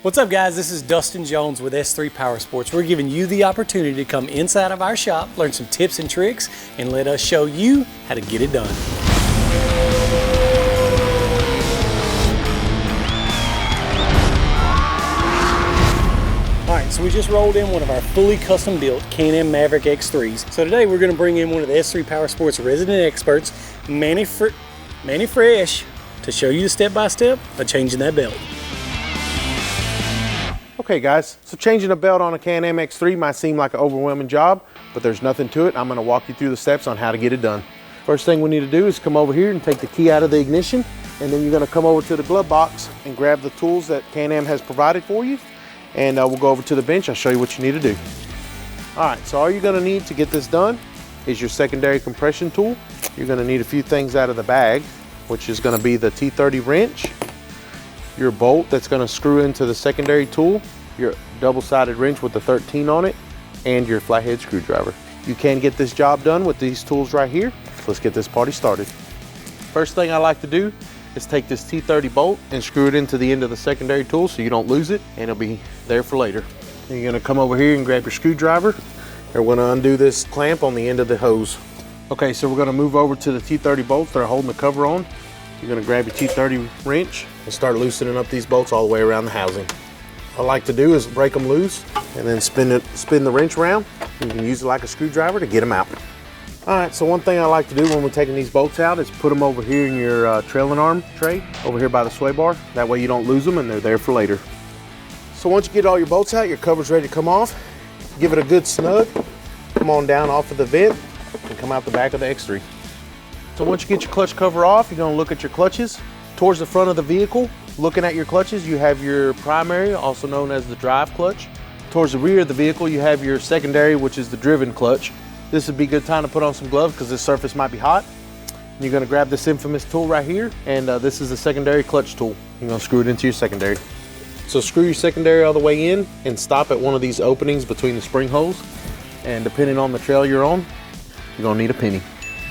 What's up guys, this is Dustin Jones with S3 Power Sports. We're giving you the opportunity to come inside of our shop, learn some tips and tricks, and let us show you how to get it done. All right, so we just rolled in one of our fully custom built Can-Am Maverick X3s. So today we're gonna bring in one of the S3 Power Sports resident experts, Manny Fresh, to show you the step-by-step of changing that belt. Okay guys, so changing a belt on a Can-Am X3 might seem like an overwhelming job, but there's nothing to it. I'm gonna walk you through the steps on how to get it done. First thing we need to do is come over here and take the key out of the ignition, and then you're gonna come over to the glove box and grab the tools that Can-Am has provided for you, and we'll go over to the bench. I'll show you what you need to do. All right, so all you're gonna need to get this done is your secondary compression tool. You're gonna need a few things out of the bag, which is gonna be the T30 wrench, your bolt that's going to screw into the secondary tool, your double-sided wrench with the 13 on it, and your flathead screwdriver. You can get this job done with these tools right here. So let's get this party started. First thing I like to do is take this T30 bolt and screw it into the end of the secondary tool so you don't lose it, and it'll be there for later. And you're going to come over here and grab your screwdriver, and we're going to undo this clamp on the end of the hose. Okay, so we're going to move over to the T30 bolts that are holding the cover on. You're going to grab your T30 wrench and start loosening up these bolts all the way around the housing. What I like to do is break them loose and then spin the wrench around. You can use it like a screwdriver to get them out. All right, so one thing I like to do when we're taking these bolts out is put them over here in your trailing arm tray, over here by the sway bar. That way you don't lose them and they're there for later. So once you get all your bolts out, your cover's ready to come off. Give it a good snug. Come on down off of the vent and come out the back of the X3. So once you get your clutch cover off, you're gonna look at your clutches. Towards the front of the vehicle, looking at your clutches, you have your primary, also known as the drive clutch. Towards the rear of the vehicle, you have your secondary, which is the driven clutch. This would be a good time to put on some gloves because this surface might be hot. You're gonna grab this infamous tool right here, and this is the secondary clutch tool. You're gonna screw it into your secondary. So screw your secondary all the way in and stop at one of these openings between the spring holes. And depending on the trail you're on, you're gonna need a penny.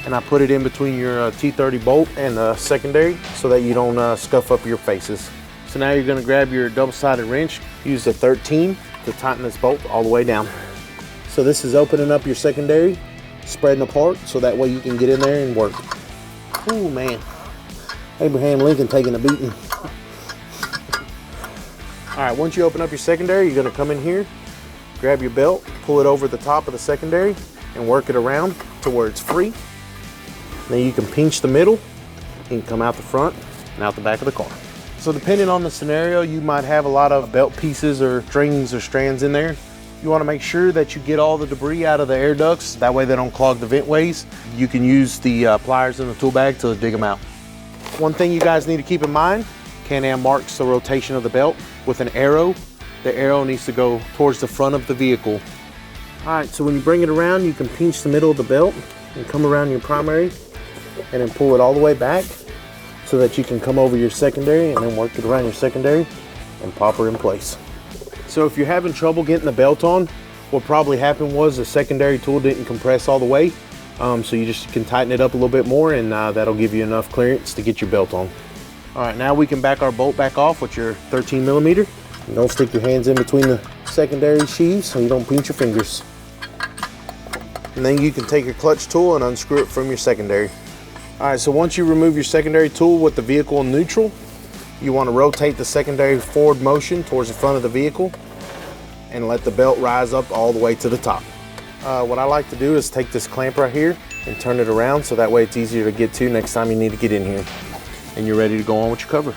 And I put it in between your T30 bolt and the secondary so that you don't scuff up your faces. So now you're gonna grab your double-sided wrench, use the 13 to tighten this bolt all the way down. So this is opening up your secondary, spreading apart so that way you can get in there and work. Oh man, Abraham Lincoln taking a beating. All right, once you open up your secondary, you're gonna come in here, grab your belt, pull it over the top of the secondary and work it around to where it's free. Then you can pinch the middle and come out the front and out the back of the car. So depending on the scenario, you might have a lot of belt pieces or strings or strands in there. You want to make sure that you get all the debris out of the air ducts. That way they don't clog the vent ways. You can use the pliers in the tool bag to dig them out. One thing you guys need to keep in mind, Can-Am marks the rotation of the belt with an arrow. The arrow needs to go towards the front of the vehicle. All right, so when you bring it around, you can pinch the middle of the belt and come around your primary and then pull it all the way back so that you can come over your secondary and then work it around your secondary and pop her in place. So if you're having trouble getting the belt on, what probably happened was the secondary tool didn't compress all the way. So you just can tighten it up a little bit more and that'll give you enough clearance to get your belt on. All right, now we can back our bolt back off with your 13 millimeter. And don't stick your hands in between the secondary sheaves so you don't pinch your fingers. And then you can take your clutch tool and unscrew it from your secondary. All right, so once you remove your secondary tool with the vehicle in neutral, you want to rotate the secondary forward motion towards the front of the vehicle and let the belt rise up all the way to the top. What I like to do is take this clamp right here and turn it around so that way it's easier to get to next time you need to get in here. And you're ready to go on with your cover.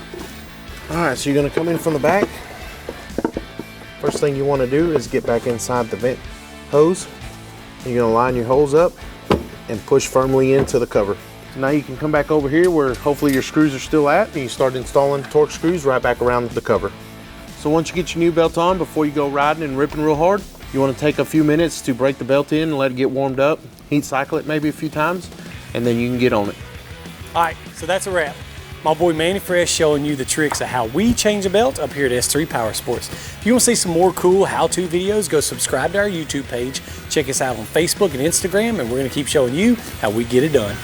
All right, so you're gonna come in from the back. First thing you want to do is get back inside the vent hose. You're gonna line your holes up and push firmly into the cover. Now you can come back over here where hopefully your screws are still at and you start installing torque screws right back around the cover. So once you get your new belt on, before you go riding and ripping real hard, you want to take a few minutes to break the belt in and let it get warmed up, heat cycle it maybe a few times, and then you can get on it. All right, so that's a wrap. My boy Manny Fresh showing you the tricks of how we change a belt up here at S3 Power Sports. If you want to see some more cool how-to videos, go subscribe to our YouTube page. Check us out on Facebook and Instagram, and we're going to keep showing you how we get it done.